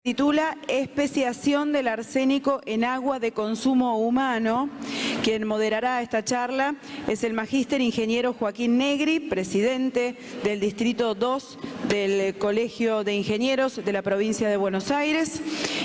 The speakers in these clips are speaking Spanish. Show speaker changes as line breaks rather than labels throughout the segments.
Titula Especiación del arsénico en agua de consumo humano. Quien moderará esta charla es el magíster ingeniero Joaquín Negri, presidente del Distrito 2 del Colegio de Ingenieros de la provincia de Buenos Aires,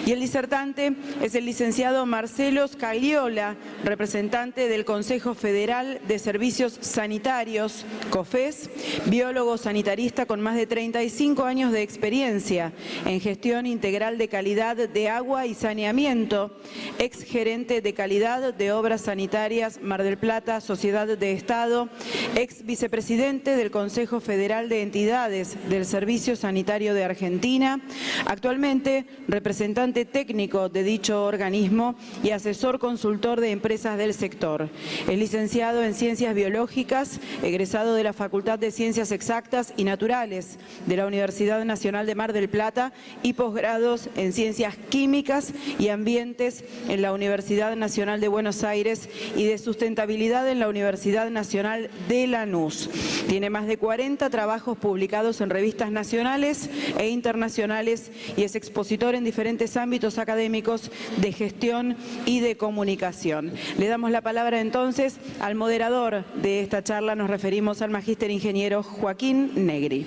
y el disertante es el licenciado Marcelo Scagliola, representante del Consejo Federal de Servicios Sanitarios, COFES, biólogo sanitarista con más de 35 años de experiencia en gestión integral de calidad de agua y saneamiento, ex gerente de calidad de obras sanitarias Mar del Plata, Sociedad de Estado, ex vicepresidente del Consejo Federal de Entidades del Servicio Sanitario de Argentina, actualmente representante técnico de dicho organismo y asesor consultor de empresas del sector. Es licenciado en Ciencias Biológicas, egresado de la Facultad de Ciencias Exactas y Naturales de la Universidad Nacional de Mar del Plata y posgrados en Ciencias Químicas y Ambientes en la Universidad Nacional de Buenos Aires y de Sustentabilidad en la Universidad Nacional de Lanús. Tiene más de 40 trabajos publicados en revistas nacionales e internacionales y es expositor en diferentes ámbitos académicos de gestión y de comunicación. Le damos la palabra entonces al moderador de esta charla, nos referimos al magíster ingeniero Joaquín Negri.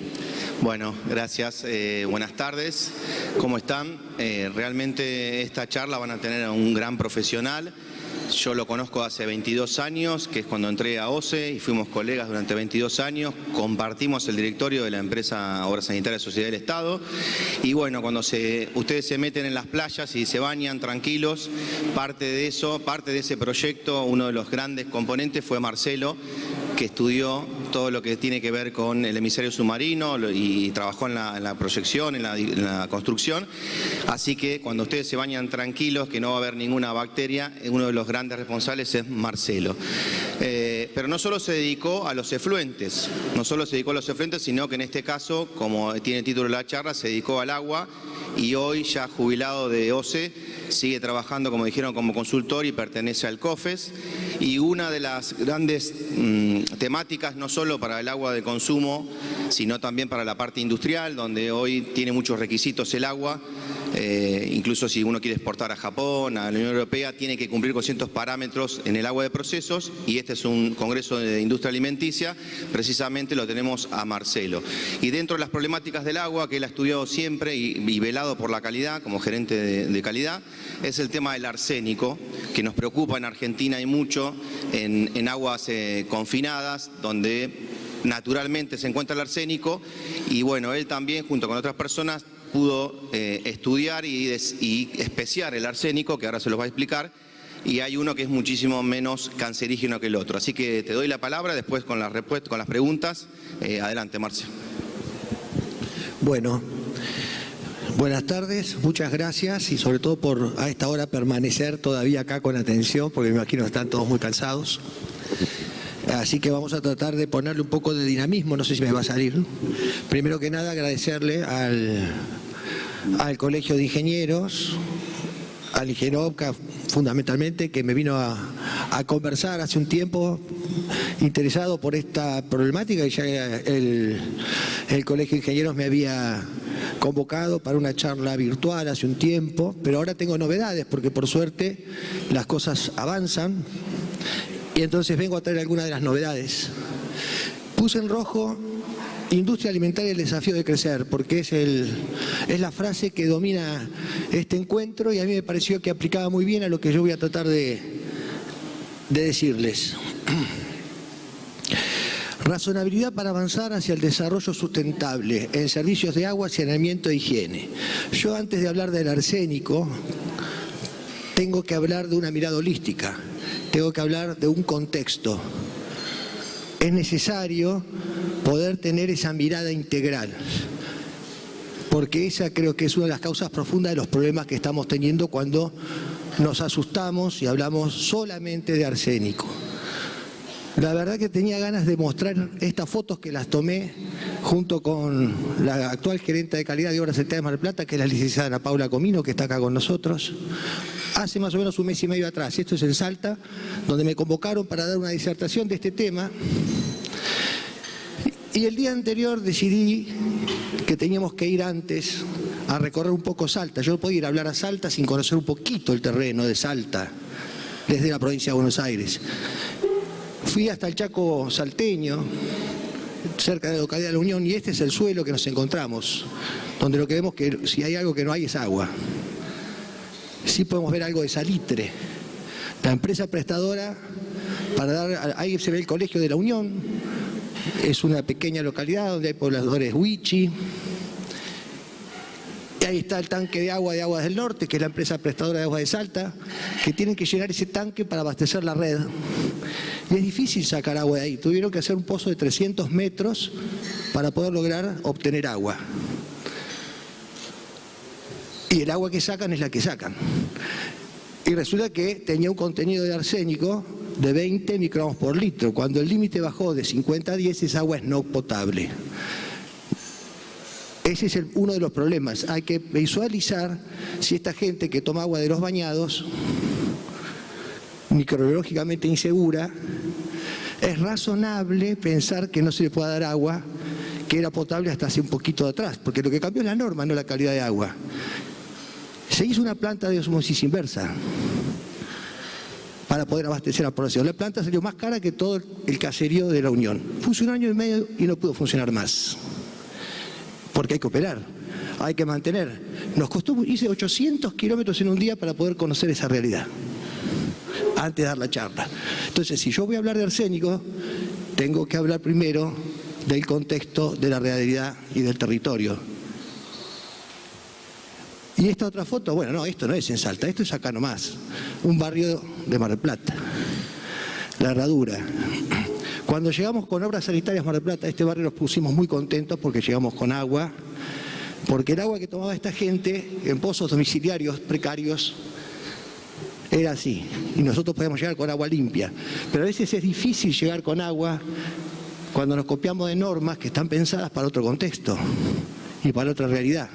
Bueno, gracias. Buenas tardes. ¿Cómo están? Realmente esta charla van a tener a un gran profesional. Yo lo conozco hace 22 años, que es cuando entré a OCE y fuimos colegas durante 22 años. Compartimos el directorio de la empresa Obras Sanitarias Sociedad del Estado. Y bueno, cuando ustedes se meten en las playas y se bañan tranquilos, parte de ese proyecto, uno de los grandes componentes fue Marcelo, que estudió todo lo que tiene que ver con el emisario submarino y trabajó en la proyección, en la construcción. Así que cuando ustedes se bañan tranquilos, que no va a haber ninguna bacteria, uno de los grandes responsables es Marcelo. Pero no solo se dedicó a los efluentes, sino que en este caso, como tiene el título de la charla, se dedicó al agua y hoy ya jubilado de OCE, sigue trabajando, como dijeron, como consultor y pertenece al COFES. Y una de las grandes temáticas, no solo para el agua de consumo, sino también para la parte industrial, donde hoy tiene muchos requisitos el agua. Incluso si uno quiere exportar a Japón, a la Unión Europea, tiene que cumplir con ciertos parámetros en el agua de procesos, y este es un congreso de industria alimenticia, precisamente lo tenemos a Marcelo. Y dentro de las problemáticas del agua, que él ha estudiado siempre y velado por la calidad, como gerente de calidad, es el tema del arsénico, que nos preocupa en Argentina y mucho en aguas confinadas, donde naturalmente se encuentra el arsénico, y bueno, él también, junto con otras personas, pudo estudiar y especiar el arsénico, que ahora se los va a explicar, y hay uno que es muchísimo menos cancerígeno que el otro. Así que te doy la palabra después con las preguntas. Adelante, Marcio.
Bueno, buenas tardes, muchas gracias y sobre todo por a esta hora permanecer todavía acá con atención, porque me imagino que están todos muy cansados. Así que vamos a tratar de ponerle un poco de dinamismo, no sé si me va a salir. Primero que nada, agradecerle al Colegio de Ingenieros, al ingeniero Opca fundamentalmente, que me vino a conversar hace un tiempo, interesado por esta problemática, y ya el Colegio de Ingenieros me había convocado para una charla virtual hace un tiempo, pero ahora tengo novedades porque por suerte las cosas avanzan. Y entonces vengo a traer algunas de las novedades. Puse en rojo industria alimentaria y el desafío de crecer, porque es la frase que domina este encuentro y a mí me pareció que aplicaba muy bien a lo que yo voy a tratar de decirles. Razonabilidad para avanzar hacia el desarrollo sustentable en servicios de agua, saneamiento e higiene. Yo, antes de hablar del arsénico, tengo que hablar de una mirada holística. Tengo que hablar de un contexto. Es necesario poder tener esa mirada integral, porque esa creo que es una de las causas profundas de los problemas que estamos teniendo cuando nos asustamos y hablamos solamente de arsénico. La verdad que tenía ganas de mostrar estas fotos, que las tomé junto con la actual gerente de calidad de Obras Sanitarias de Mar del Plata, que es la licenciada Ana Paula Comino, que está acá con nosotros, hace más o menos un mes y medio atrás. Esto es en Salta, donde me convocaron para dar una disertación de este tema. Y el día anterior decidí que teníamos que ir antes a recorrer un poco Salta. Yo no podía ir a hablar a Salta sin conocer un poquito el terreno de Salta, desde la provincia de Buenos Aires. Fui hasta el Chaco salteño, cerca de la localidad de La Unión, y este es el suelo que nos encontramos, donde lo que vemos que si hay algo que no hay es agua. Sí podemos ver algo de salitre. La empresa prestadora, ahí se ve el colegio de La Unión, es una pequeña localidad donde hay pobladores huichi. Y ahí está el tanque de Aguas del Norte, que es la empresa prestadora de aguas de Salta, que tienen que llenar ese tanque para abastecer la red. Y es difícil sacar agua de ahí. Tuvieron que hacer un pozo de 300 metros para poder lograr obtener agua. Y el agua que sacan es la que sacan. Y resulta que tenía un contenido de arsénico de 20 microgramos por litro. Cuando el límite bajó de 50 a 10, esa agua es no potable. Ese es uno de los problemas. Hay que visualizar si esta gente que toma agua de los bañados, microbiológicamente insegura, es razonable pensar que no se le pueda dar agua que era potable hasta hace un poquito atrás, porque lo que cambió es la norma, no la calidad de agua. Se hizo una planta de osmosis inversa para poder abastecer a la población. La planta salió más cara que todo el caserío de La Unión. Funcionó 1 año y medio y no pudo funcionar más. Porque hay que operar, hay que mantener. Hice 800 kilómetros en un día para poder conocer esa realidad, antes de dar la charla. Entonces, si yo voy a hablar de arsénico, tengo que hablar primero del contexto de la realidad y del territorio. Y esta otra foto, bueno, no, esto no es en Salta, esto es acá nomás, un barrio de Mar del Plata, La Herradura. Cuando llegamos con obras sanitarias Mar del Plata, este barrio nos pusimos muy contentos porque llegamos con agua, porque el agua que tomaba esta gente en pozos domiciliarios precarios era así, y nosotros podíamos llegar con agua limpia. Pero a veces es difícil llegar con agua cuando nos copiamos de normas que están pensadas para otro contexto y para otra realidad.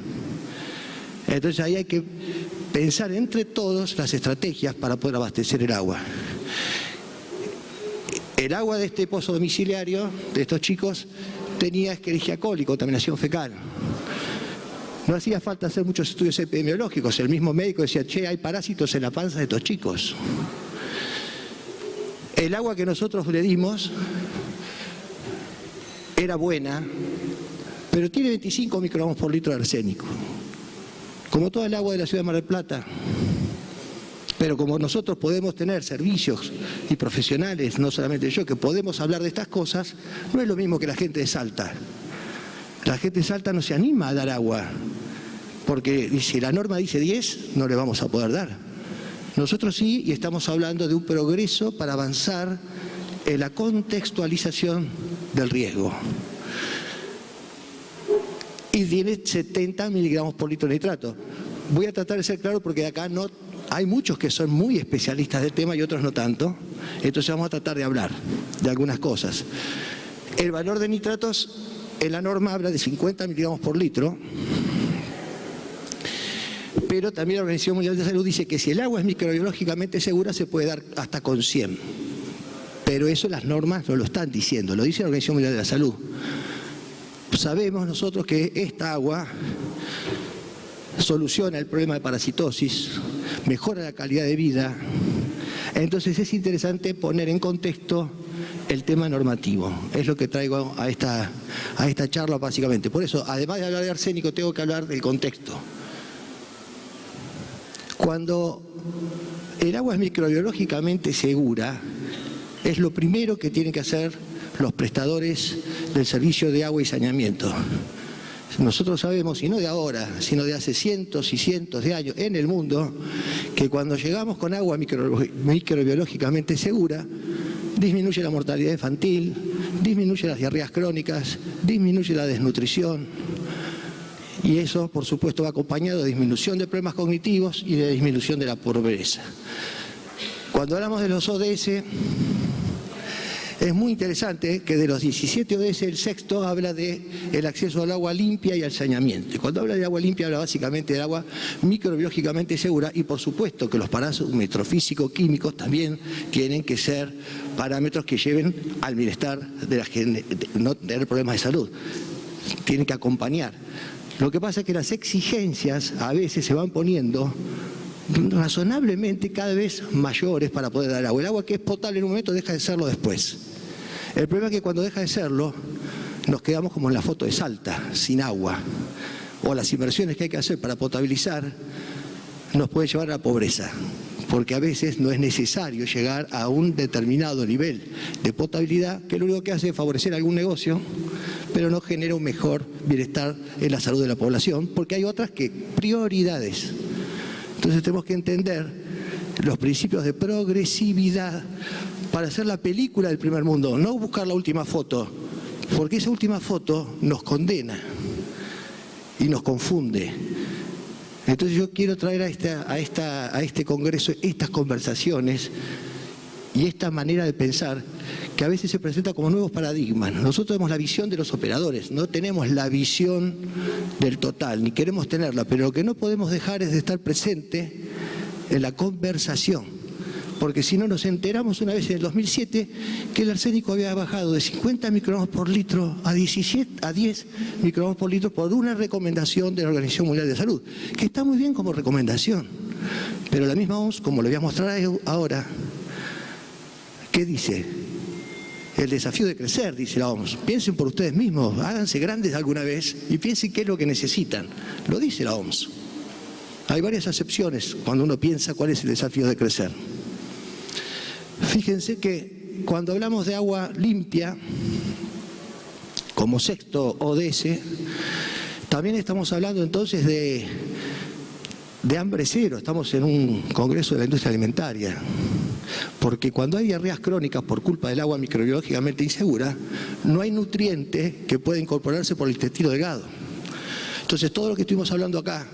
Entonces ahí hay que pensar entre todos las estrategias para poder abastecer el agua. El agua de este pozo domiciliario, de estos chicos, tenía Escherichia coli, contaminación fecal. No hacía falta hacer muchos estudios epidemiológicos. El mismo médico decía, che, hay parásitos en la panza de estos chicos. El agua que nosotros le dimos era buena, pero tiene 25 microgramos por litro de arsénico. Como toda el agua de la ciudad de Mar del Plata. Pero como nosotros podemos tener servicios y profesionales, no solamente yo, que podemos hablar de estas cosas, no es lo mismo que la gente de Salta. La gente de Salta no se anima a dar agua, porque si la norma dice 10, no le vamos a poder dar. Nosotros sí, y estamos hablando de un progreso para avanzar en la contextualización del riesgo. Y tiene 70 miligramos por litro de nitrato. Voy a tratar de ser claro porque acá no hay muchos que son muy especialistas del tema y otros no tanto. Entonces vamos a tratar de hablar de algunas cosas. El valor de nitratos en la norma habla de 50 miligramos por litro, pero también la Organización Mundial de la Salud dice que si el agua es microbiológicamente segura se puede dar hasta con 100. Pero eso las normas no lo están diciendo, lo dice la Organización Mundial de la Salud. Sabemos nosotros que esta agua soluciona el problema de parasitosis, mejora la calidad de vida. Entonces es interesante poner en contexto el tema normativo. Es lo que traigo a esta charla básicamente. Por eso, además de hablar de arsénico, tengo que hablar del contexto. Cuando el agua es microbiológicamente segura, es lo primero que tienen que hacer los prestadores del servicio de agua y saneamiento. Nosotros sabemos, y no de ahora, sino de hace cientos y cientos de años en el mundo, que cuando llegamos con agua microbiológicamente segura, disminuye la mortalidad infantil, disminuye las diarreas crónicas, disminuye la desnutrición, y eso, por supuesto, va acompañado de disminución de problemas cognitivos y de disminución de la pobreza. Cuando hablamos de los ODS, es muy interesante que de los 17 ODS, el sexto habla del acceso al agua limpia y al saneamiento. Y cuando habla de agua limpia, habla básicamente del agua microbiológicamente segura y por supuesto que los parámetros físico-químicos también tienen que ser parámetros que lleven al bienestar de la gente, no tener problemas de salud. Tienen que acompañar. Lo que pasa es que las exigencias a veces se van poniendo razonablemente cada vez mayores para poder dar agua. El agua que es potable en un momento deja de serlo después. El problema es que cuando deja de serlo, nos quedamos como en la foto de Salta, sin agua. O las inversiones que hay que hacer para potabilizar nos puede llevar a la pobreza, porque a veces no es necesario llegar a un determinado nivel de potabilidad que lo único que hace es favorecer algún negocio, pero no genera un mejor bienestar en la salud de la población, porque hay otras prioridades. Entonces tenemos que entender los principios de progresividad para hacer la película del primer mundo, no buscar la última foto, porque esa última foto nos condena y nos confunde. Entonces yo quiero traer a este congreso estas conversaciones y esta manera de pensar que a veces se presenta como nuevos paradigmas. Nosotros tenemos la visión de los operadores, no tenemos la visión del total, ni queremos tenerla, pero lo que no podemos dejar es de estar presente en la conversación. Porque si no nos enteramos una vez en el 2007 que el arsénico había bajado de 50 microgramos por litro a 10 microgramos por litro por una recomendación de la Organización Mundial de Salud, que está muy bien como recomendación, pero la misma OMS, como le voy a mostrar ahora, ¿qué dice? El desafío de crecer, dice la OMS. Piensen por ustedes mismos, háganse grandes alguna vez y piensen qué es lo que necesitan. Lo dice la OMS. Hay varias acepciones cuando uno piensa cuál es el desafío de crecer. Fíjense que cuando hablamos de agua limpia, como sexto ODS, también estamos hablando entonces de hambre cero. Estamos en un congreso de la industria alimentaria, porque cuando hay diarreas crónicas por culpa del agua microbiológicamente insegura, no hay nutriente que pueda incorporarse por el intestino delgado. Entonces todo lo que estuvimos hablando acá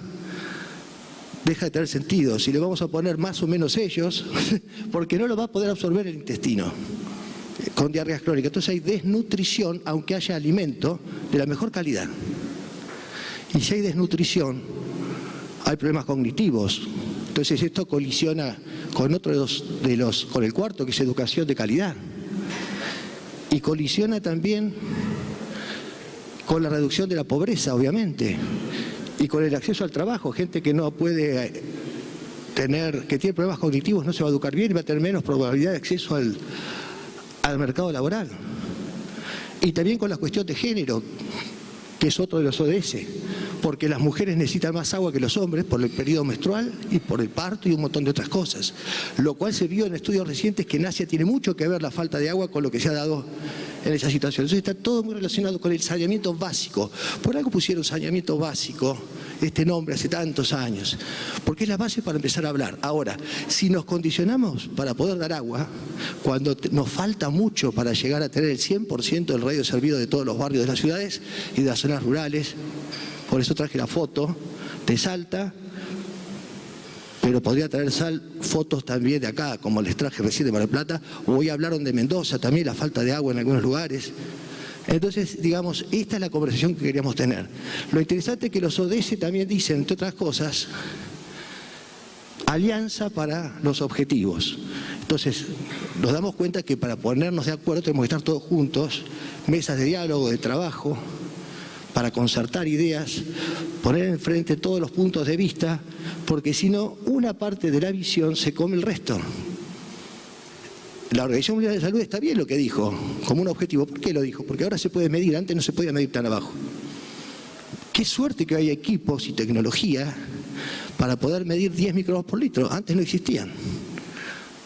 deja de tener sentido si le vamos a poner más o menos sellos, porque no lo va a poder absorber el intestino con diarreas crónicas. Entonces hay desnutrición, aunque haya alimento de la mejor calidad. Y si hay desnutrición, hay problemas cognitivos. Entonces esto colisiona con otro con el cuarto, que es educación de calidad. Y colisiona también con la reducción de la pobreza, obviamente. Y con el acceso al trabajo, gente que no puede que tiene problemas cognitivos, no se va a educar bien y va a tener menos probabilidad de acceso al mercado laboral. Y también con la cuestión de género, que es otro de los ODS, porque las mujeres necesitan más agua que los hombres por el periodo menstrual y por el parto y un montón de otras cosas. Lo cual se vio en estudios recientes que en Asia tiene mucho que ver la falta de agua con lo que se ha dado en esa situación. Entonces está todo muy relacionado con el saneamiento básico. Por algo pusieron saneamiento básico, este nombre, hace tantos años, porque es la base para empezar a hablar. Ahora, si nos condicionamos para poder dar agua, cuando nos falta mucho para llegar a tener el 100% del radio servido de todos los barrios de las ciudades y de las zonas rurales, por eso traje la foto de Salta, pero podría traer fotos también de acá, como les traje recién de Mar del Plata, o hoy hablaron de Mendoza, también la falta de agua en algunos lugares. Entonces, digamos, esta es la conversación que queríamos tener. Lo interesante es que los ODS también dicen, entre otras cosas, alianza para los objetivos. Entonces, nos damos cuenta que para ponernos de acuerdo tenemos que estar todos juntos, mesas de diálogo, de trabajo, para concertar ideas, poner enfrente todos los puntos de vista, porque si no, una parte de la visión se come el resto. La Organización Mundial de Salud está bien lo que dijo, como un objetivo. ¿Por qué lo dijo? Porque ahora se puede medir, antes no se podía medir tan abajo. Qué suerte que hay equipos y tecnología para poder medir 10 microgramos por litro, antes no existían.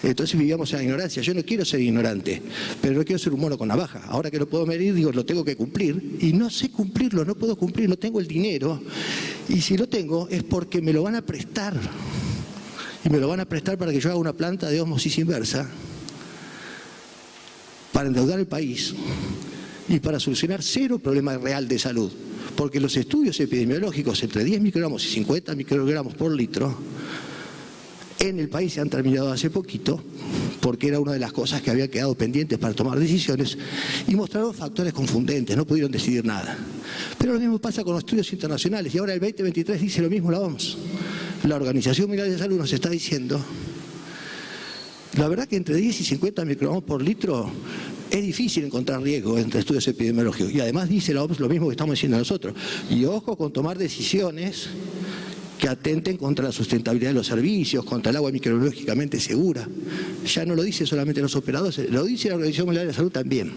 Entonces vivíamos en la ignorancia. Yo no quiero ser ignorante, pero no quiero ser un mono con navaja. Ahora que lo puedo medir, digo, lo tengo que cumplir. Y no sé cumplirlo, no puedo cumplir, no tengo el dinero. Y si lo tengo es porque me lo van a prestar. Y me lo van a prestar para que yo haga una planta de ósmosis inversa, para endeudar el país y para solucionar cero problema real de salud. Porque los estudios epidemiológicos entre 10 microgramos y 50 microgramos por litro en el país se han terminado hace poquito, porque era una de las cosas que había quedado pendientes para tomar decisiones, y mostraron factores confundentes, no pudieron decidir nada. Pero lo mismo pasa con los estudios internacionales, y ahora el 2023 dice lo mismo la OMS. La Organización Mundial de Salud nos está diciendo, la verdad que entre 10 y 50 microgramos por litro Es difícil encontrar riesgo entre estudios epidemiológicos y además dice la OMS lo mismo que estamos diciendo nosotros. Y ojo con tomar decisiones que atenten contra la sustentabilidad de los servicios, contra el agua microbiológicamente segura. Ya no lo dice solamente los operadores, lo dice la Organización Mundial de la Salud también.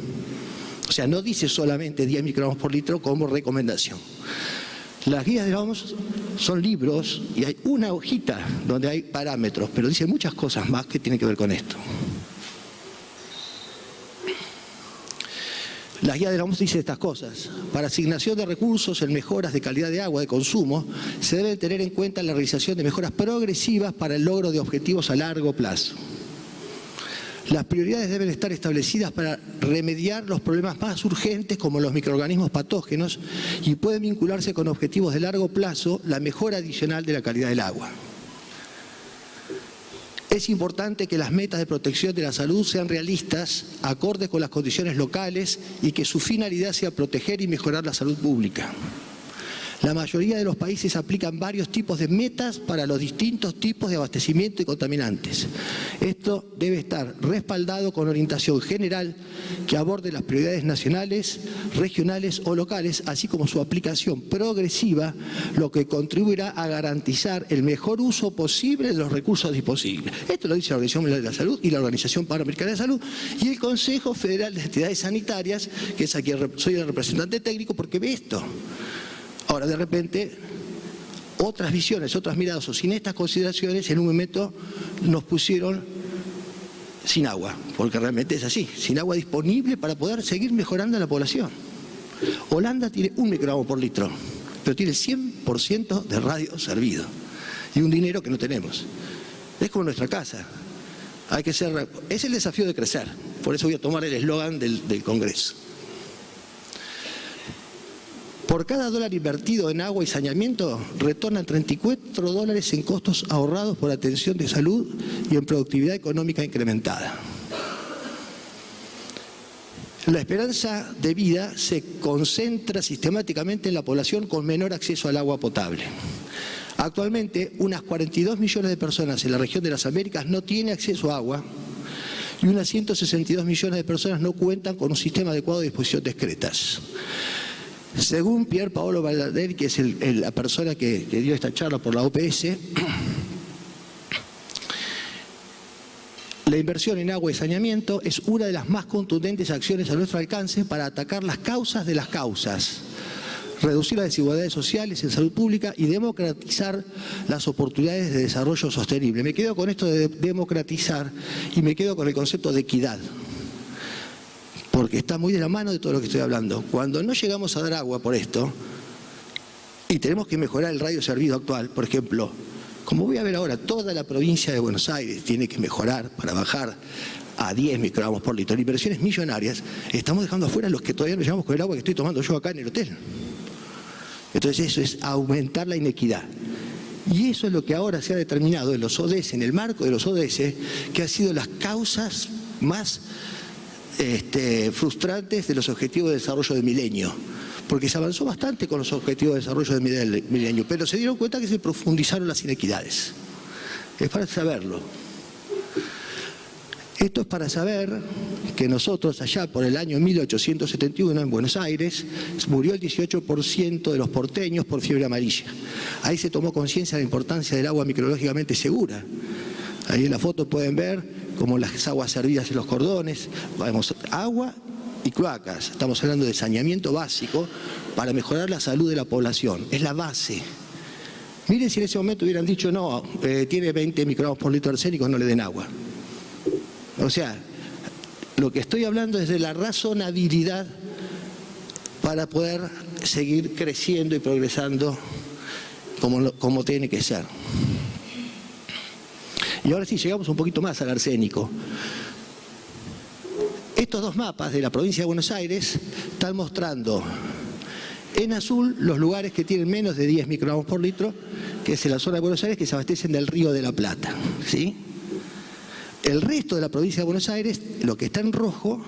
O sea, no dice solamente 10 microgramos por litro como recomendación. Las guías de la OMS son libros y hay una hojita donde hay parámetros, pero dice muchas cosas más que tienen que ver con esto. La guía de la OMS dice estas cosas. Para asignación de recursos en mejoras de calidad de agua de consumo, se debe tener en cuenta la realización de mejoras progresivas para el logro de objetivos a largo plazo. Las prioridades deben estar establecidas para remediar los problemas más urgentes como los microorganismos patógenos y pueden vincularse con objetivos de largo plazo, la mejora adicional de la calidad del agua. Es importante que las metas de protección de la salud sean realistas, acordes con las condiciones locales y que su finalidad sea proteger y mejorar la salud pública. La mayoría de los países aplican varios tipos de metas para los distintos tipos de abastecimiento y contaminantes. Esto debe estar respaldado con orientación general que aborde las prioridades nacionales, regionales o locales, así como su aplicación progresiva, lo que contribuirá a garantizar el mejor uso posible de los recursos disponibles. Esto lo dice la Organización Mundial de la Salud y la Organización Panamericana de Salud y el Consejo Federal de Entidades Sanitarias, que es aquí soy el representante técnico porque ve esto. Ahora, de repente, otras visiones, otras miradas o sin estas consideraciones, en un momento nos pusieron sin agua, porque realmente es así, sin agua disponible para poder seguir mejorando la población. Holanda tiene 1 microgramo por litro, pero tiene el 100% de radio servido y un dinero que no tenemos. Es como nuestra casa. Hay que ser, es el desafío de crecer, por eso voy a tomar el eslogan del Congreso. Por cada dólar invertido en agua y saneamiento, retornan $34 en costos ahorrados por atención de salud y en productividad económica incrementada. La esperanza de vida se concentra sistemáticamente en la población con menor acceso al agua potable. Actualmente, unas 42 millones de personas en la región de las Américas no tienen acceso a agua y unas 162 millones de personas no cuentan con un sistema adecuado de disposición de excretas. Según Pier Paolo Baldassarri, que es la persona que dio esta charla por la OPS, la inversión en agua y saneamiento es una de las más contundentes acciones a nuestro alcance para atacar las causas de las causas, reducir las desigualdades sociales en salud pública y democratizar las oportunidades de desarrollo sostenible. Me quedo con esto de democratizar y me quedo con el concepto de equidad, porque está muy de la mano de todo lo que estoy hablando. Cuando no llegamos a dar agua por esto, y tenemos que mejorar el radio servido actual, por ejemplo, como voy a ver ahora, toda la provincia de Buenos Aires tiene que mejorar para bajar a 10 microgramos por litro. En inversiones millonarias, estamos dejando afuera a los que todavía no llegamos con el agua que estoy tomando yo acá en el hotel. Entonces eso es aumentar la inequidad. Y eso es lo que ahora se ha determinado en los ODS, en el marco de los ODS, que han sido las causas más frustrantes de los objetivos de desarrollo del milenio, porque se avanzó bastante con los objetivos de desarrollo del milenio, pero se dieron cuenta que se profundizaron las inequidades. Es para saberlo. Esto es para saber que nosotros allá por el año 1871 en Buenos Aires murió el 18% de los porteños por fiebre amarilla. Ahí se tomó conciencia de la importancia del agua microbiológicamente segura. Ahí en la foto pueden ver como las aguas servidas en los cordones, vamos, agua y cloacas. Estamos hablando de saneamiento básico para mejorar la salud de la población. Es la base. Miren si en ese momento hubieran dicho, no, tiene 20 microgramos por litro de arsénico, no le den agua. O sea, lo que estoy hablando es de la razonabilidad para poder seguir creciendo y progresando como tiene que ser. Y ahora sí, llegamos un poquito más al arsénico. Estos dos mapas de la provincia de Buenos Aires están mostrando en azul los lugares que tienen menos de 10 microgramos por litro, que es en la zona de Buenos Aires, que se abastecen del Río de la Plata, ¿sí? El resto de la provincia de Buenos Aires, lo que está en rojo,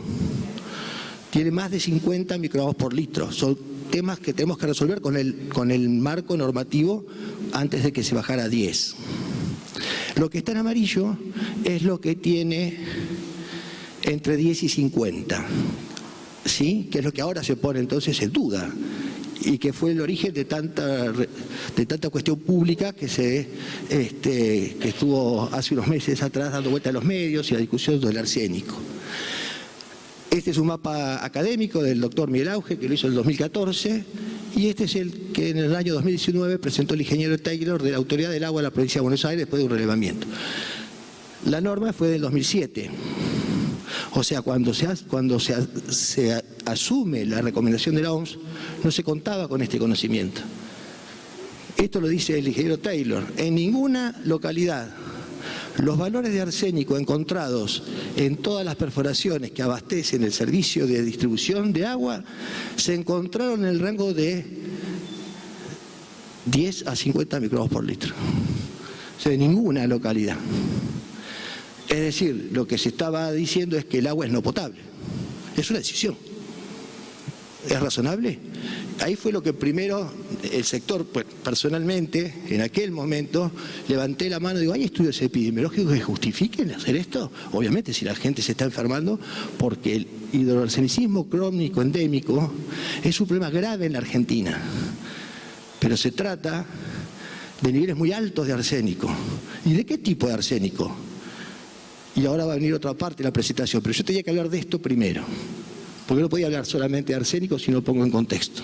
tiene más de 50 microgramos por litro. Son temas que tenemos que resolver con el marco normativo antes de que se bajara a 10. Lo que está en amarillo es lo que tiene entre 10 y 50, ¿sí? Que es lo que ahora se pone entonces en duda y que fue el origen de tanta cuestión pública que estuvo hace unos meses atrás dando vuelta a los medios y la discusión del arsénico. Este es un mapa académico del doctor Miguel Auge, que lo hizo en el 2014, y este es el que en el año 2019 presentó el ingeniero Taylor de la Autoridad del Agua de la Provincia de Buenos Aires después de un relevamiento. La norma fue del 2007. O sea, cuando se asume la recomendación de la OMS, no se contaba con este conocimiento. Esto lo dice el ingeniero Taylor. En ninguna localidad los valores de arsénico encontrados en todas las perforaciones que abastecen el servicio de distribución de agua se encontraron en el rango de 10 a 50 microgramos por litro. O sea, en ninguna localidad. Es decir, lo que se estaba diciendo es que el agua es no potable. Es una decisión. ¿Es razonable? Ahí fue lo que primero el sector, pues, personalmente, en aquel momento, levanté la mano y digo, ¿hay estudios epidemiológicos que justifiquen hacer esto? Obviamente, si la gente se está enfermando, porque el hidroarsenicismo crónico endémico es un problema grave en la Argentina. Pero se trata de niveles muy altos de arsénico. ¿Y de qué tipo de arsénico? Y ahora va a venir otra parte de la presentación, pero yo tenía que hablar de esto primero, porque no podía hablar solamente de arsénico si no lo pongo en contexto.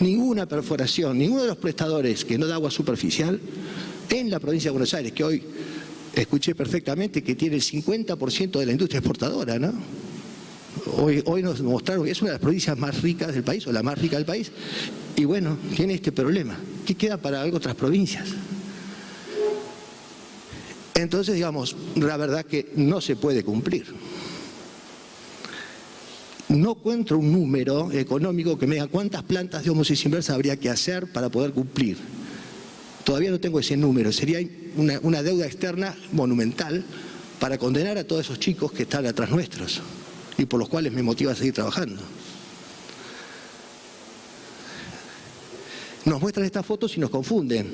Ninguna perforación, ninguno de los prestadores que no da agua superficial en la provincia de Buenos Aires, que hoy escuché perfectamente que tiene el 50% de la industria exportadora, ¿no? Hoy nos mostraron que es una de las provincias más ricas del país, o la más rica del país, y bueno, tiene este problema. ¿Qué queda para otras provincias? Entonces, digamos, la verdad que no se puede cumplir. No encuentro un número económico que me diga cuántas plantas de ósmosis inversa habría que hacer para poder cumplir. Todavía no tengo ese número. Sería una deuda externa monumental para condenar a todos esos chicos que están atrás nuestros y por los cuales me motiva a seguir trabajando. Nos muestran estas fotos y nos confunden.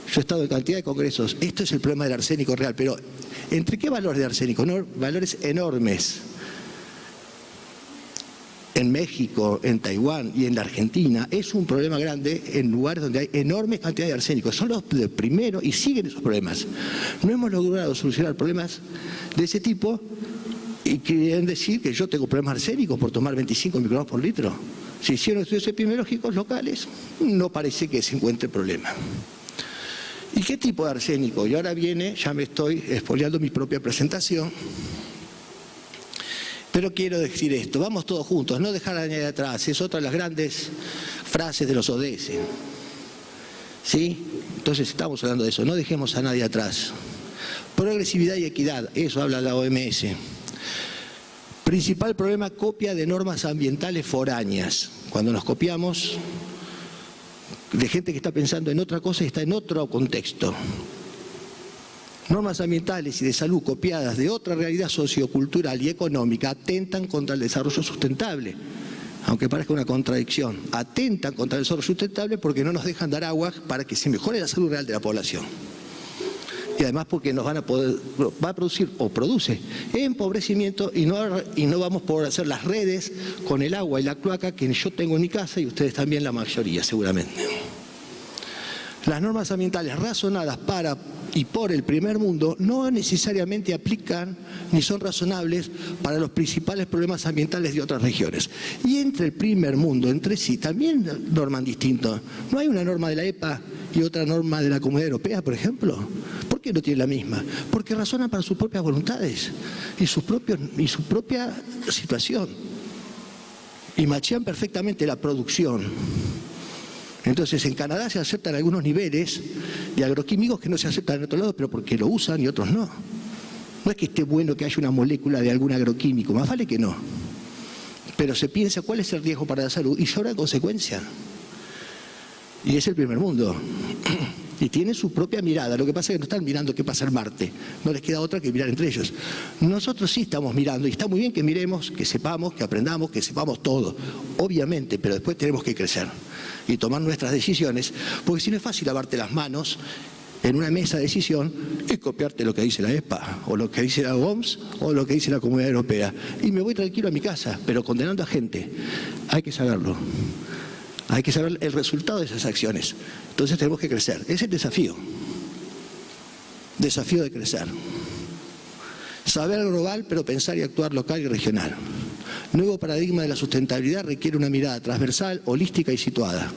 Yo he estado en cantidad de congresos. Esto es el problema del arsénico real, pero ¿entre qué valores de arsénico? No, valores enormes. En México, en Taiwán y en la Argentina es un problema grande en lugares donde hay enormes cantidades de arsénico. Son los de primero y siguen esos problemas. No hemos logrado solucionar problemas de ese tipo y quieren decir que yo tengo problemas arsénicos por tomar 25 microgramos por litro. Si hicieron estudios epidemiológicos locales, no parece que se encuentre problema. ¿Y qué tipo de arsénico? Y ahora viene, ya me estoy expoliando mi propia presentación, pero quiero decir esto, vamos todos juntos, no dejar a nadie atrás, es otra de las grandes frases de los ODS. ¿Sí? Entonces estamos hablando de eso, no dejemos a nadie atrás. Progresividad y equidad, eso habla la OMS. Principal problema, copia de normas ambientales foráneas. Cuando nos copiamos de gente que está pensando en otra cosa y está en otro contexto. Normas ambientales y de salud copiadas de otra realidad sociocultural y económica atentan contra el desarrollo sustentable. Aunque parezca una contradicción, atentan contra el desarrollo sustentable porque no nos dejan dar agua para que se mejore la salud real de la población. Y además porque nos va a producir o produce empobrecimiento y no vamos a poder hacer las redes con el agua y la cloaca que yo tengo en mi casa y ustedes también, la mayoría seguramente. Las normas ambientales razonadas para y por el primer mundo no necesariamente aplican ni son razonables para los principales problemas ambientales de otras regiones. Y entre el primer mundo, entre sí, también norman distinto. ¿No hay una norma de la EPA y otra norma de la Comunidad Europea, por ejemplo? ¿Por qué no tienen la misma? Porque razonan para sus propias voluntades y su propia situación. Y machean perfectamente la producción. Entonces, en Canadá se aceptan algunos niveles de agroquímicos que no se aceptan en otro lado, pero porque lo usan y otros no. No es que esté bueno que haya una molécula de algún agroquímico, más vale que no. Pero se piensa cuál es el riesgo para la salud y se obra en consecuencia. Y es el primer mundo. Y tiene su propia mirada. Lo que pasa es que no están mirando qué pasa en Marte. No les queda otra que mirar entre ellos. Nosotros sí estamos mirando y está muy bien que miremos, que sepamos, que aprendamos, que sepamos todo. Obviamente, pero después tenemos que crecer y tomar nuestras decisiones, porque si no es fácil lavarte las manos en una mesa de decisión es copiarte lo que dice la ESPA, o lo que dice la OMS, o lo que dice la Comunidad Europea. Y me voy tranquilo a mi casa, pero condenando a gente. Hay que saberlo. Hay que saber el resultado de esas acciones. Entonces tenemos que crecer. Ese es el desafío. Desafío de crecer. Saber global, pero pensar y actuar local y regional. Nuevo paradigma de la sustentabilidad requiere una mirada transversal, holística y situada.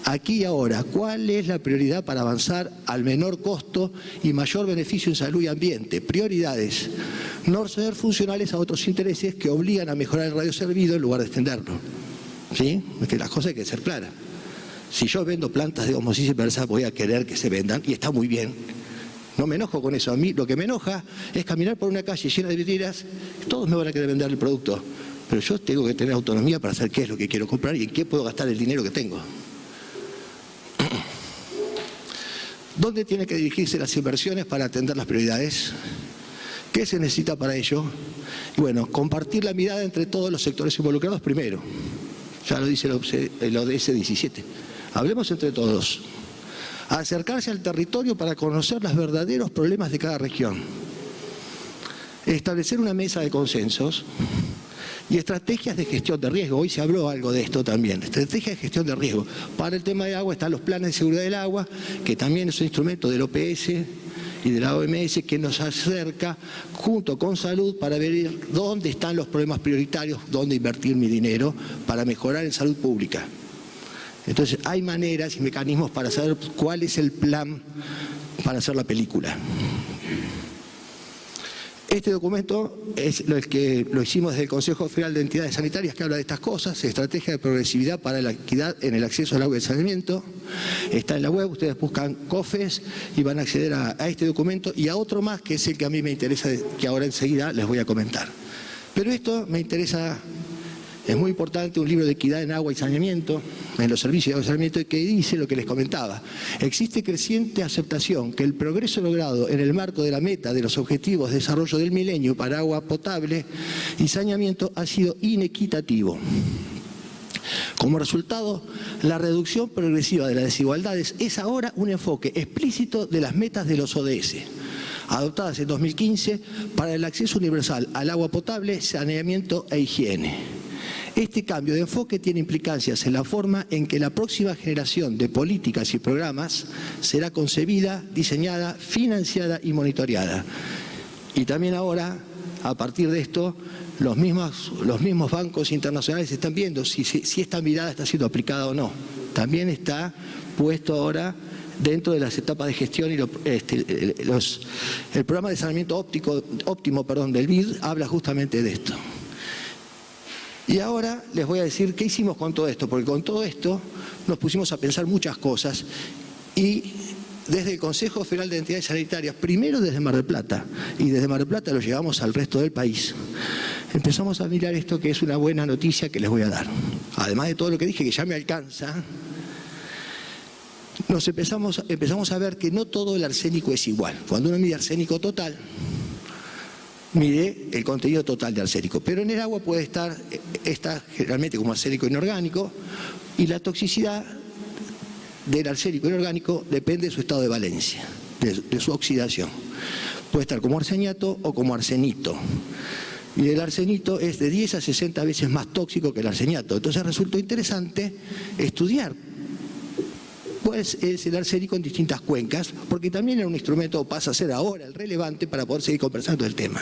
Aquí y ahora, ¿cuál es la prioridad para avanzar al menor costo y mayor beneficio en salud y ambiente? Prioridades. No ser funcionales a otros intereses que obligan a mejorar el radio servido en lugar de extenderlo. ¿Sí? Es que las cosas hay que ser claras. Si yo vendo plantas de osmosis inversa, voy a querer que se vendan, y está muy bien. No me enojo con eso. A mí lo que me enoja es caminar por una calle llena de vidrieras, todos me van a querer vender el producto, pero yo tengo que tener autonomía para saber qué es lo que quiero comprar y en qué puedo gastar el dinero que tengo. ¿Dónde tienen que dirigirse las inversiones para atender las prioridades? ¿Qué se necesita para ello? Y bueno, compartir la mirada entre todos los sectores involucrados primero. Ya lo dice el ODS 17. Hablemos entre todos. Acercarse al territorio para conocer los verdaderos problemas de cada región. Establecer una mesa de consensos y estrategias de gestión de riesgo. Hoy se habló algo de esto también. Estrategias de gestión de riesgo. Para el tema de agua están los planes de seguridad del agua, que también es un instrumento del OPS y de la OMS que nos acerca junto con salud para ver dónde están los problemas prioritarios, dónde invertir mi dinero para mejorar en salud pública. Entonces hay maneras y mecanismos para saber cuál es el plan para hacer la película. Este documento es lo hicimos desde el Consejo Federal de Entidades Sanitarias, que habla de estas cosas, estrategia de progresividad para la equidad en el acceso al agua y el saneamiento. Está en la web, ustedes buscan COFES y van a acceder a este documento y a otro más, que es el que a mí me interesa, que ahora enseguida les voy a comentar. Pero esto me interesa, es muy importante, un libro de equidad en agua y saneamiento, en los servicios de agua y saneamiento, que dice lo que les comentaba. Existe creciente aceptación que el progreso logrado en el marco de la meta de los objetivos de desarrollo del milenio para agua potable y saneamiento ha sido inequitativo. Como resultado, la reducción progresiva de las desigualdades es ahora un enfoque explícito de las metas de los ODS, adoptadas en 2015 para el acceso universal al agua potable, saneamiento e higiene. Este cambio de enfoque tiene implicancias en la forma en que la próxima generación de políticas y programas será concebida, diseñada, financiada y monitoreada. Y también ahora, a partir de esto, los mismos bancos internacionales están viendo si esta mirada está siendo aplicada o no. También está puesto ahora dentro de las etapas de gestión y el programa de saneamiento óptimo del BID habla justamente de esto. Y ahora les voy a decir qué hicimos con todo esto, porque con todo esto nos pusimos a pensar muchas cosas y desde el Consejo Federal de Entidades Sanitarias, primero desde Mar del Plata, y desde Mar del Plata lo llevamos al resto del país, empezamos a mirar esto que es una buena noticia que les voy a dar. Además de todo lo que dije, que ya me alcanza, empezamos a ver que no todo el arsénico es igual. Cuando uno mide arsénico total, mide el contenido total de arsénico, pero en el agua puede estar generalmente como arsénico inorgánico, y la toxicidad del arsénico inorgánico depende de su estado de valencia, de su oxidación. Puede estar como arseniato o como arsenito. Y el arsenito es de 10 a 60 veces más tóxico que el arseniato. Entonces resultó interesante estudiar pues es el arsénico en distintas cuencas, porque también era un instrumento, pasa a ser ahora el relevante para poder seguir conversando del tema.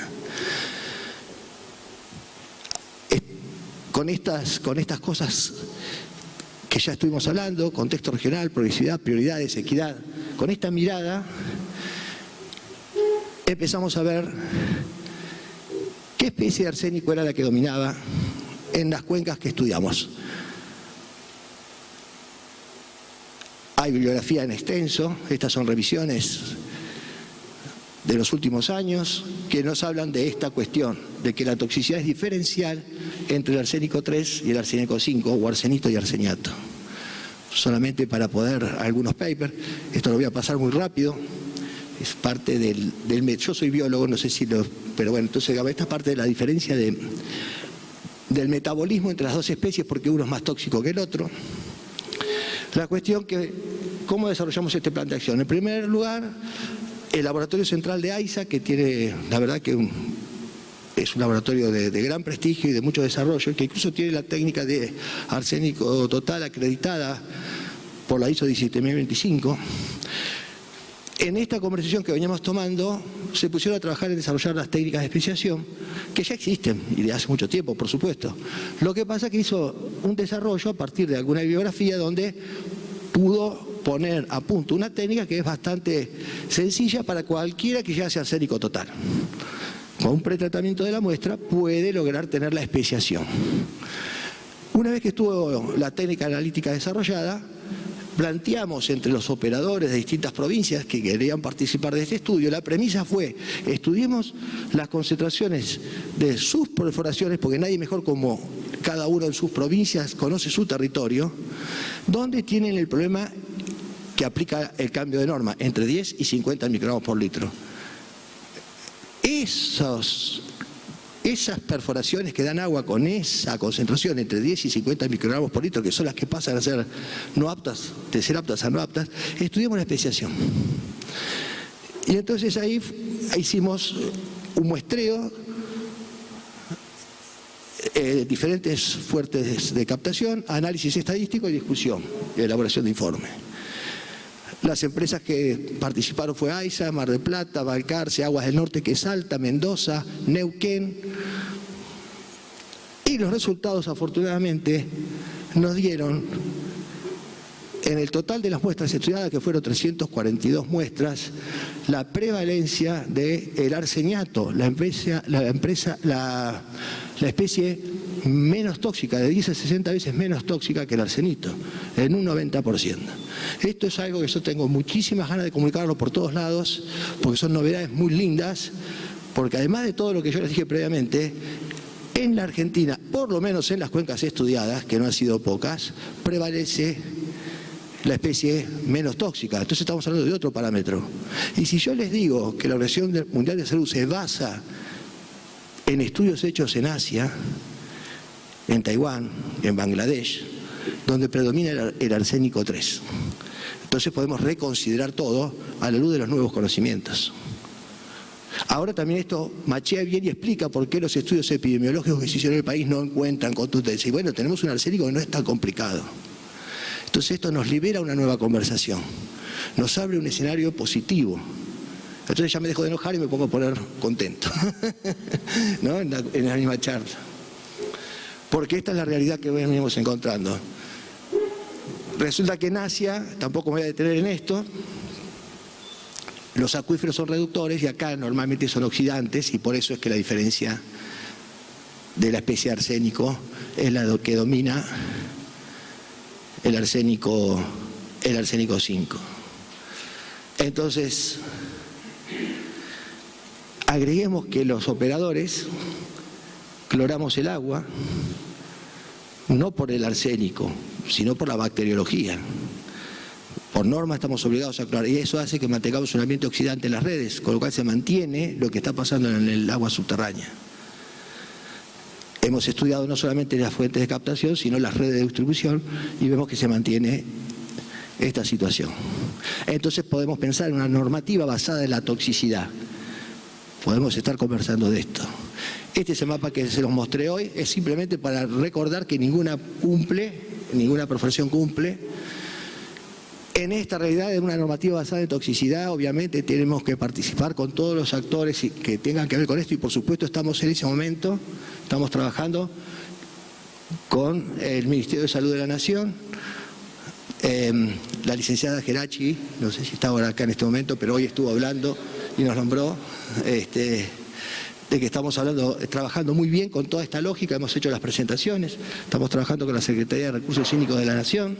Con estas cosas que ya estuvimos hablando, contexto regional, progresividad, prioridades, equidad, con esta mirada empezamos a ver qué especie de arsénico era la que dominaba en las cuencas que estudiamos. Hay bibliografía en extenso, estas son revisiones de los últimos años que nos hablan de esta cuestión, de que la toxicidad es diferencial entre el arsénico 3 y el arsénico 5, o arsenito y arseniato. Solamente para poder, algunos papers, esto lo voy a pasar muy rápido, es parte del yo soy biólogo, no sé si pero bueno, entonces esta es parte de la diferencia del metabolismo entre las dos especies, porque uno es más tóxico que el otro. La cuestión que ¿cómo desarrollamos este plan de acción? En primer lugar, el laboratorio central de AISA, que tiene, la verdad que es un laboratorio de gran prestigio y de mucho desarrollo, que incluso tiene la técnica de arsénico total acreditada por la ISO 17025. En esta conversación que veníamos tomando, se pusieron a trabajar en desarrollar las técnicas de especiación, que ya existen, y de hace mucho tiempo, por supuesto. Lo que pasa es que hizo un desarrollo a partir de alguna bibliografía donde pudo poner a punto una técnica que es bastante sencilla para cualquiera que ya sea arsénico total. Con un pretratamiento de la muestra puede lograr tener la especiación. Una vez que estuvo la técnica analítica desarrollada, planteamos entre los operadores de distintas provincias que querían participar de este estudio, la premisa fue, estudiemos las concentraciones de sus perforaciones, porque nadie mejor como cada uno en sus provincias conoce su territorio, donde tienen el problema que aplica el cambio de norma, entre 10 y 50 microgramos por litro. Esas perforaciones que dan agua con esa concentración entre 10 y 50 microgramos por litro, que son las que pasan a ser no aptas, de ser aptas a no aptas, estudiamos la especiación. Y entonces ahí hicimos un muestreo, diferentes fuentes de captación, análisis estadístico y discusión, y elaboración de informe. Las empresas que participaron fue AISA, Mar del Plata, Balcarce, Aguas del Norte, que es Salta, Mendoza, Neuquén. Y los resultados, afortunadamente, nos dieron, en el total de las muestras estudiadas, que fueron 342 muestras, la prevalencia del arseniato, la especie menos tóxica, de 10 a 60 veces menos tóxica que el arsenito, en un 90%. Esto es algo que yo tengo muchísimas ganas de comunicarlo por todos lados, porque son novedades muy lindas, porque además de todo lo que yo les dije previamente, en la Argentina, por lo menos en las cuencas estudiadas, que no han sido pocas, prevalece la especie menos tóxica. Entonces estamos hablando de otro parámetro. Y si yo les digo que la Organización Mundial de Salud se basa en estudios hechos en Asia, en Taiwán, en Bangladesh, donde predomina el arsénico 3. Entonces podemos reconsiderar todo a la luz de los nuevos conocimientos. Ahora también esto machea bien y explica por qué los estudios epidemiológicos que se hicieron en el país no encuentran contundencia. Y bueno, tenemos un arsénico que no es tan complicado. Entonces esto nos libera una nueva conversación, nos abre un escenario positivo. Entonces ya me dejo de enojar y me pongo a poner contento, ¿no? en la misma charla. Porque esta es la realidad que venimos encontrando. Resulta que en Asia, tampoco me voy a detener en esto, los acuíferos son reductores y acá normalmente son oxidantes, y por eso es que la diferencia de la especie de arsénico es la que domina el arsénico 5. Entonces, agreguemos que los operadores cloramos el agua, no por el arsénico, sino por la bacteriología. Por norma estamos obligados a clorar, y eso hace que mantengamos un ambiente oxidante en las redes, con lo cual se mantiene lo que está pasando en el agua subterránea. Hemos estudiado no solamente las fuentes de captación, sino las redes de distribución, y vemos que se mantiene esta situación. Entonces podemos pensar en una normativa basada en la toxicidad. Podemos estar conversando de esto. Este es el mapa que se los mostré hoy, es simplemente para recordar que ninguna perforación cumple. En esta realidad de una normativa basada en toxicidad, obviamente tenemos que participar con todos los actores que tengan que ver con esto, y por supuesto estamos en ese momento, estamos trabajando con el Ministerio de Salud de la Nación, la licenciada Geraci, no sé si está ahora acá en este momento, pero hoy estuvo hablando y nos nombró, de que estamos trabajando muy bien con toda esta lógica, hemos hecho las presentaciones, estamos trabajando con la Secretaría de Recursos Hídricos de la Nación,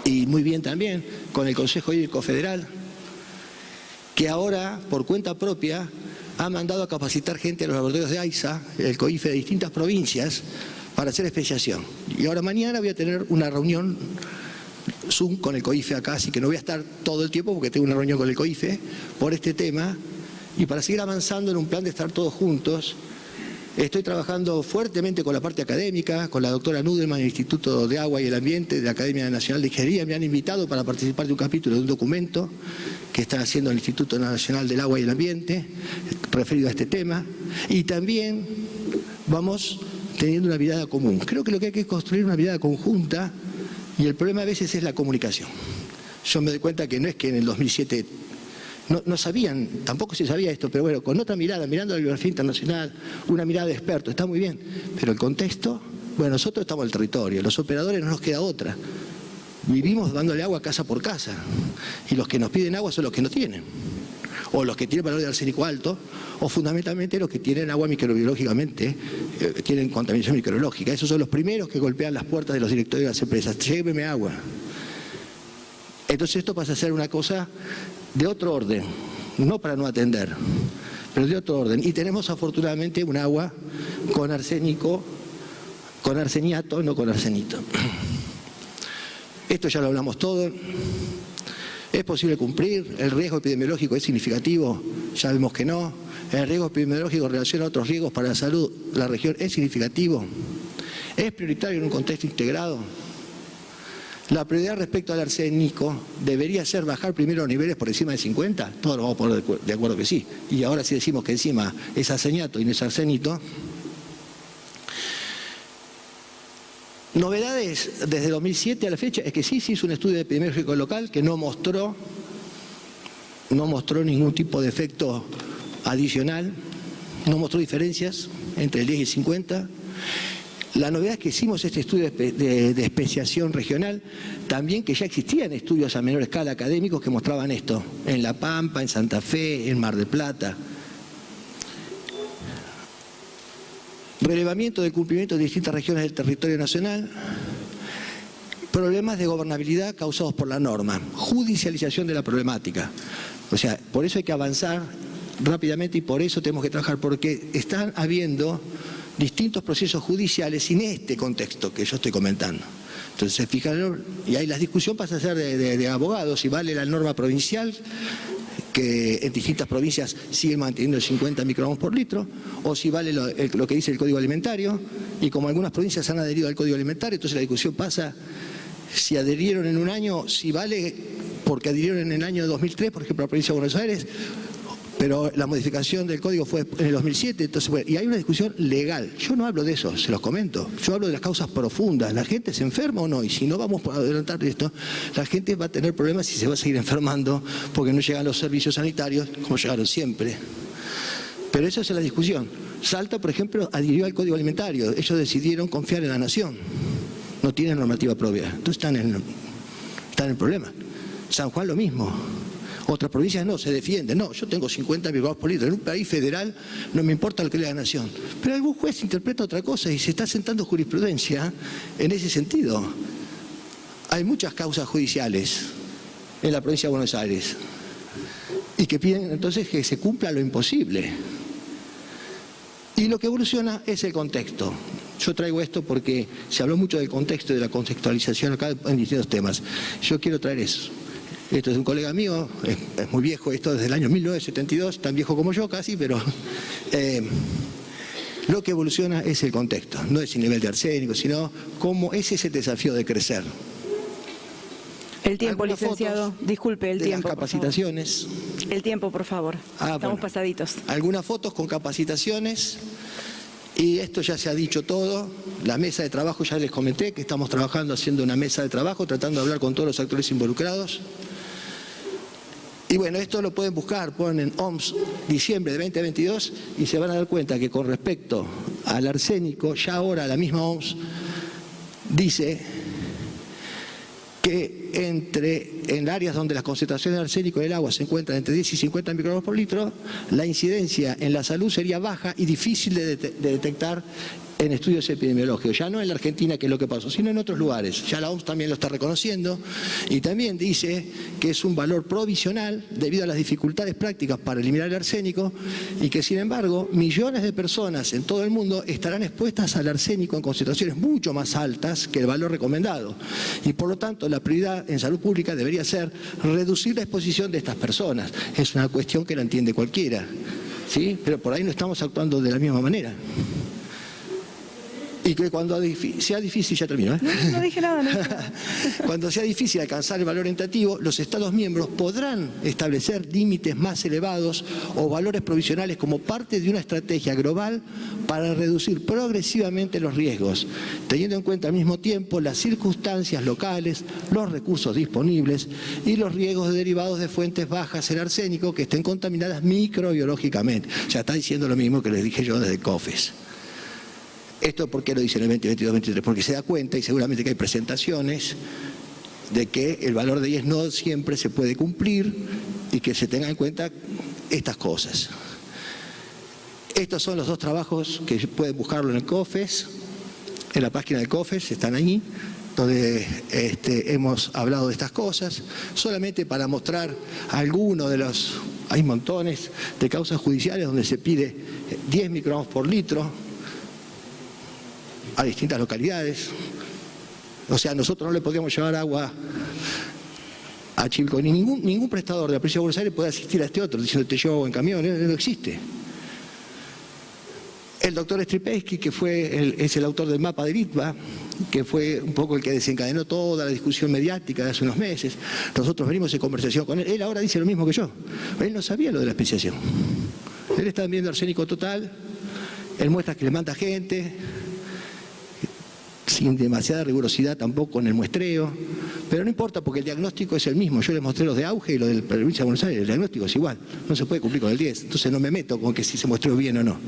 y muy bien también con el Consejo Hídrico Federal, que ahora, por cuenta propia, ha mandado a capacitar gente a los laboratorios de AISA, el COIFE de distintas provincias, para hacer especiación. Y ahora mañana voy a tener una reunión Zoom con el COIFE acá, así que no voy a estar todo el tiempo porque tengo una reunión con el COIFE por este tema, y para seguir avanzando en un plan de estar todos juntos Estoy trabajando fuertemente con la parte académica, con la doctora Nudelman del Instituto de Agua y el Ambiente de la Academia Nacional de Ingeniería. Me han invitado para participar de un capítulo de un documento que están haciendo el Instituto Nacional del Agua y el Ambiente referido a este tema. Y también vamos teniendo una mirada común. Creo que lo que hay que es construir una mirada conjunta y el problema a veces es la comunicación. Yo me doy cuenta que no es que en el 2007... No sabían, tampoco se sabía esto, pero bueno, con otra mirada, mirando la bibliografía internacional, una mirada de experto, está muy bien, pero el contexto, bueno, nosotros estamos en el territorio, los operadores no nos queda otra. Vivimos dándole agua casa por casa, y los que nos piden agua son los que no tienen, o los que tienen valor de arsénico alto, o fundamentalmente los que tienen agua microbiológicamente, tienen contaminación microbiológica. Esos son los primeros que golpean las puertas de los directorios de las empresas, lléveme agua. Entonces esto pasa a ser una cosa de otro orden, no para no atender, pero de otro orden. Y tenemos afortunadamente un agua con arsénico, con arseniato, no con arsenito. Esto ya lo hablamos todo. ¿Es posible cumplir? ¿El riesgo epidemiológico es significativo? Ya vemos que no. ¿El riesgo epidemiológico en relación a otros riesgos para la salud de la región es significativo? ¿Es prioritario en un contexto integrado? La prioridad respecto al arsénico debería ser bajar primero los niveles por encima de 50. Todos nos vamos a poner de acuerdo que sí. Y ahora si decimos que encima es arseniato y no es arsenito. Novedades desde 2007 a la fecha es que sí se hizo un estudio epidemiológico local que no mostró ningún tipo de efecto adicional, no mostró diferencias entre el 10 y el 50. La novedad es que hicimos este estudio de especiación regional, también que ya existían estudios a menor escala académicos que mostraban esto, en La Pampa, en Santa Fe, en Mar del Plata. Relevamiento del cumplimiento de distintas regiones del territorio nacional, problemas de gobernabilidad causados por la norma, judicialización de la problemática. O sea, por eso hay que avanzar rápidamente y por eso tenemos que trabajar, porque están habiendo distintos procesos judiciales sin este contexto que yo estoy comentando. Entonces, fijaron, y ahí la discusión pasa a ser de abogados, si vale la norma provincial, que en distintas provincias siguen manteniendo el 50 microgramos por litro, o si vale lo que dice el Código Alimentario, y como algunas provincias han adherido al Código Alimentario, entonces la discusión pasa si adherieron en un año, si vale porque adhirieron en el año 2003, por ejemplo, la provincia de Buenos Aires, pero la modificación del código fue en el 2007, entonces, bueno, y hay una discusión legal. Yo no hablo de eso, se los comento. Yo hablo de las causas profundas. ¿La gente se enferma o no? Y si no vamos a adelantar esto, la gente va a tener problemas y se va a seguir enfermando porque no llegan los servicios sanitarios como llegaron siempre. Pero esa es la discusión. Salta, por ejemplo, adhirió al Código Alimentario. Ellos decidieron confiar en la nación. No tienen normativa propia. Entonces están en el problema. San Juan lo mismo. Otras provincias no, se defienden. No, yo tengo 50 microgramos por litro. En un país federal no me importa lo que lea la nación. Pero algún juez interpreta otra cosa y se está sentando jurisprudencia en ese sentido. Hay muchas causas judiciales en la provincia de Buenos Aires y que piden entonces que se cumpla lo imposible. Y lo que evoluciona es el contexto. Yo traigo esto porque se habló mucho del contexto y de la contextualización acá en distintos temas. Yo quiero traer eso. Esto es un colega mío, es muy viejo, esto desde el año 1972, tan viejo como yo casi, pero lo que evoluciona es el contexto, no es el nivel de arsénico, sino cómo ese es el desafío de crecer.
El tiempo, licenciado, disculpe, el tiempo.
Las capacitaciones.
El tiempo, por favor. Estamos pasaditos.
Algunas fotos con capacitaciones. Y esto ya se ha dicho todo, la mesa de trabajo ya les comenté que estamos trabajando haciendo una mesa de trabajo, tratando de hablar con todos los actores involucrados. Y bueno, esto lo pueden buscar, ponen OMS diciembre de 2022 y se van a dar cuenta que con respecto al arsénico, ya ahora la misma OMS dice que en áreas donde las concentraciones de arsénico en el agua se encuentran entre 10 y 50 microgramos por litro, la incidencia en la salud sería baja y difícil de detectar en estudios epidemiológicos, ya no en la Argentina, que es lo que pasó, sino en otros lugares. Ya la OMS también lo está reconociendo y también dice que es un valor provisional debido a las dificultades prácticas para eliminar el arsénico y que sin embargo millones de personas en todo el mundo estarán expuestas al arsénico en concentraciones mucho más altas que el valor recomendado. Y por lo tanto la prioridad en salud pública debería ser reducir la exposición de estas personas. Es una cuestión que la entiende cualquiera, ¿sí? Pero por ahí no estamos actuando de la misma manera. Y que cuando sea difícil, ya termino, ¿eh?
No dije nada, no dije nada.
Cuando sea difícil alcanzar el valor orientativo, los Estados miembros podrán establecer límites más elevados o valores provisionales como parte de una estrategia global para reducir progresivamente los riesgos, teniendo en cuenta al mismo tiempo las circunstancias locales, los recursos disponibles y los riesgos derivados de fuentes bajas en arsénico que estén contaminadas microbiológicamente. O sea, está diciendo lo mismo que les dije yo desde COFES. ¿Esto por qué lo dice en el 2022-23? Porque se da cuenta, y seguramente que hay presentaciones, de que el valor de 10 no siempre se puede cumplir y que se tengan en cuenta estas cosas. Estos son los dos trabajos que pueden buscarlo en el COFES, en la página del COFES, están ahí, donde hemos hablado de estas cosas, solamente para mostrar algunos de los... Hay montones de causas judiciales donde se pide 10 microgramos por litro, a distintas localidades. O sea, nosotros no le podríamos llevar agua a Chilco, ni ningún prestador de la provincia de Buenos Aires puede asistir a este otro, diciendo te llevo en camión, no existe. El doctor Stripesky, que es el autor del mapa de Litva, que fue un poco el que desencadenó toda la discusión mediática de hace unos meses, nosotros venimos en conversación con él, él ahora dice lo mismo que yo, él no sabía lo de la especiación. Él está viendo arsénico total, él muestra que le manda gente, sin demasiada rigurosidad tampoco en el muestreo, pero no importa porque el diagnóstico es el mismo. Yo les mostré los de Auge y los de la provincia de Buenos Aires, el diagnóstico es igual, no se puede cumplir con el 10, entonces no me meto con que si se muestreó bien o no.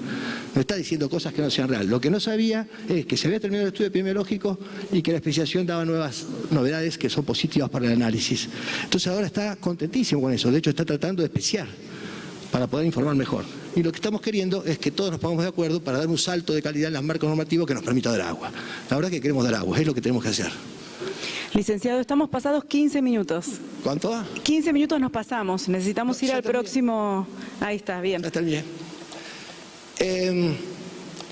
No está diciendo cosas que no sean reales. Lo que no sabía es que se había terminado el estudio epidemiológico y que la especiación daba nuevas novedades que son positivas para el análisis. Entonces ahora está contentísimo con eso, de hecho está tratando de especiar para poder informar mejor. Y lo que estamos queriendo es que todos nos pongamos de acuerdo para dar un salto de calidad en los marcos normativos que nos permita dar agua. La verdad que queremos dar agua, es lo que tenemos que hacer.
Licenciado, estamos pasados 15 minutos.
¿Cuánto?
15 minutos nos pasamos, necesitamos ir al
terminé.
próximo... Ahí está, bien.
Ya terminé.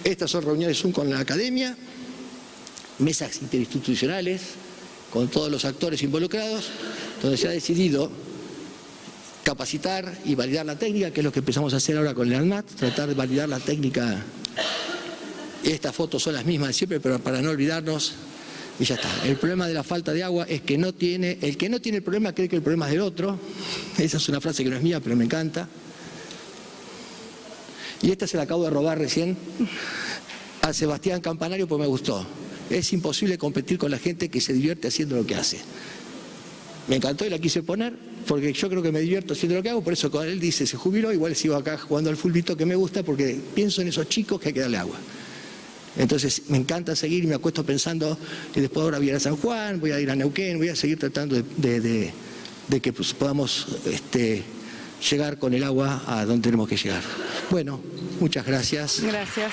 Estas son reuniones Zoom con la academia, mesas interinstitucionales con todos los actores involucrados, donde se ha decidido capacitar y validar la técnica, que es lo que empezamos a hacer ahora con el ANMAT, tratar de validar la técnica. Estas fotos son las mismas de siempre, pero para no olvidarnos, y ya está. El problema de la falta de agua es que el que no tiene el problema cree que el problema es del otro. Esa es una frase que no es mía, pero me encanta. Y esta se la acabo de robar recién a Sebastián Campanario porque me gustó. Es imposible competir con la gente que se divierte haciendo lo que hace. Me encantó y la quise poner porque yo creo que me divierto haciendo lo que hago, por eso cuando él dice se jubiló, igual sigo acá jugando al fulbito que me gusta porque pienso en esos chicos que hay que darle agua. Entonces me encanta seguir y me acuesto pensando que después ahora voy a ir a San Juan, voy a ir a Neuquén, voy a seguir tratando de que pues, podamos llegar con el agua a donde tenemos que llegar. Bueno, muchas gracias.
Gracias.